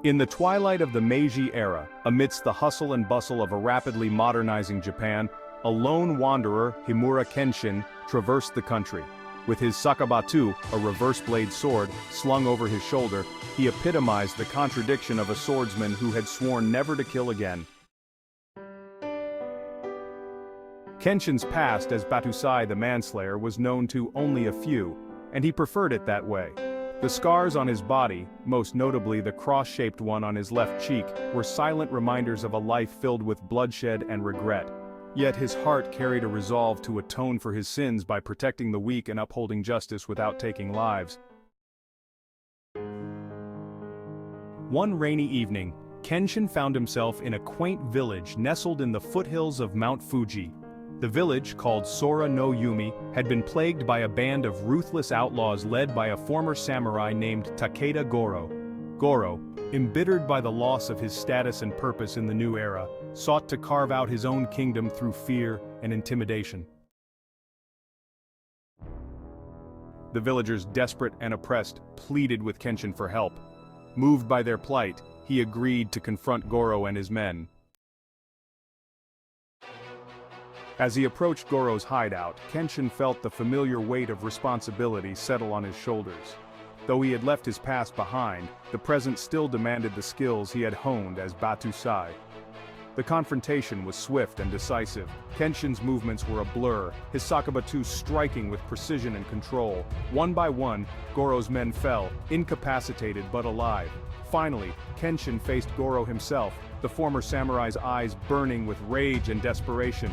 In the twilight of the Meiji era, amidst the hustle and bustle of a rapidly modernizing Japan, a lone wanderer, Himura Kenshin, traversed the country. With his sakabatu, a reverse-blade sword, slung over his shoulder, he epitomized the contradiction of a swordsman who had sworn never to kill again. Kenshin's past as Battousai the Manslayer was known to only a few, and he preferred it that way. The scars on his body, most notably the cross-shaped one on his left cheek, were silent reminders of a life filled with bloodshed and regret. Yet his heart carried a resolve to atone for his sins by protecting the weak and upholding justice without taking lives. One rainy evening, Kenshin found himself in a quaint village nestled in the foothills of Mount Fuji. The village, called Sora no Yume, had been plagued by a band of ruthless outlaws led by a former samurai named Takeda Goro. Goro, embittered by the loss of his status and purpose in the new era, sought to carve out his own kingdom through fear and intimidation. The villagers, desperate and oppressed, pleaded with Kenshin for help. Moved by their plight, he agreed to confront Goro and his men. As he approached Goro's hideout, Kenshin felt the familiar weight of responsibility settle on his shoulders. Though he had left his past behind, the present still demanded the skills he had honed as Battousai. The confrontation was swift and decisive. Kenshin's movements were a blur, his sakabatu striking with precision and control. One by one, Goro's men fell, incapacitated but alive. Finally, Kenshin faced Goro himself, the former samurai's eyes burning with rage and desperation.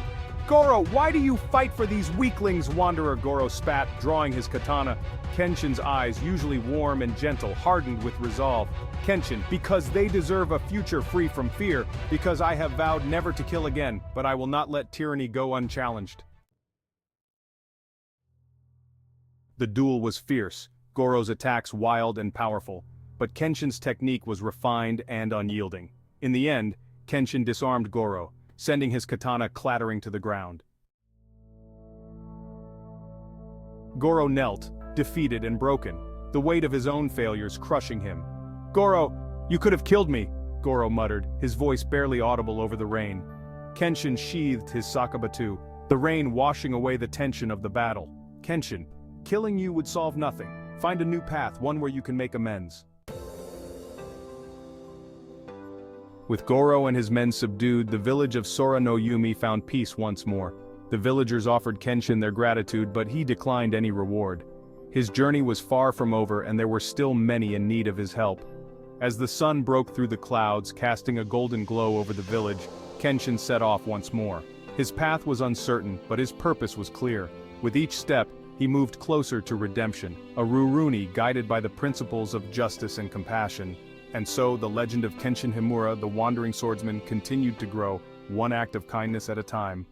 "Goro, why do you fight for these weaklings?" Wanderer Goro spat, drawing his katana. Kenshin's eyes, usually warm and gentle, hardened with resolve. "Kenshin, because they deserve a future free from fear, because I have vowed never to kill again, but I will not let tyranny go unchallenged." The duel was fierce, Goro's attacks wild and powerful, but Kenshin's technique was refined and unyielding. In the end, Kenshin disarmed Goro, sending his katana clattering to the ground. Goro knelt, defeated and broken, the weight of his own failures crushing him. "Goro, you could have killed me," Goro muttered, his voice barely audible over the rain. Kenshin sheathed his sakabatu, the rain washing away the tension of the battle. "Kenshin, killing you would solve nothing. Find a new path, one where you can make amends." With Goro and his men subdued, the village of Sora no Yume found peace once more. The villagers offered Kenshin their gratitude, but he declined any reward. His journey was far from over, and there were still many in need of his help. As the sun broke through the clouds, casting a golden glow over the village, Kenshin set off once more. His path was uncertain, but his purpose was clear. With each step, he moved closer to redemption, a Rurouni guided by the principles of justice and compassion. And so, the legend of Kenshin Himura, the wandering swordsman, continued to grow, one act of kindness at a time.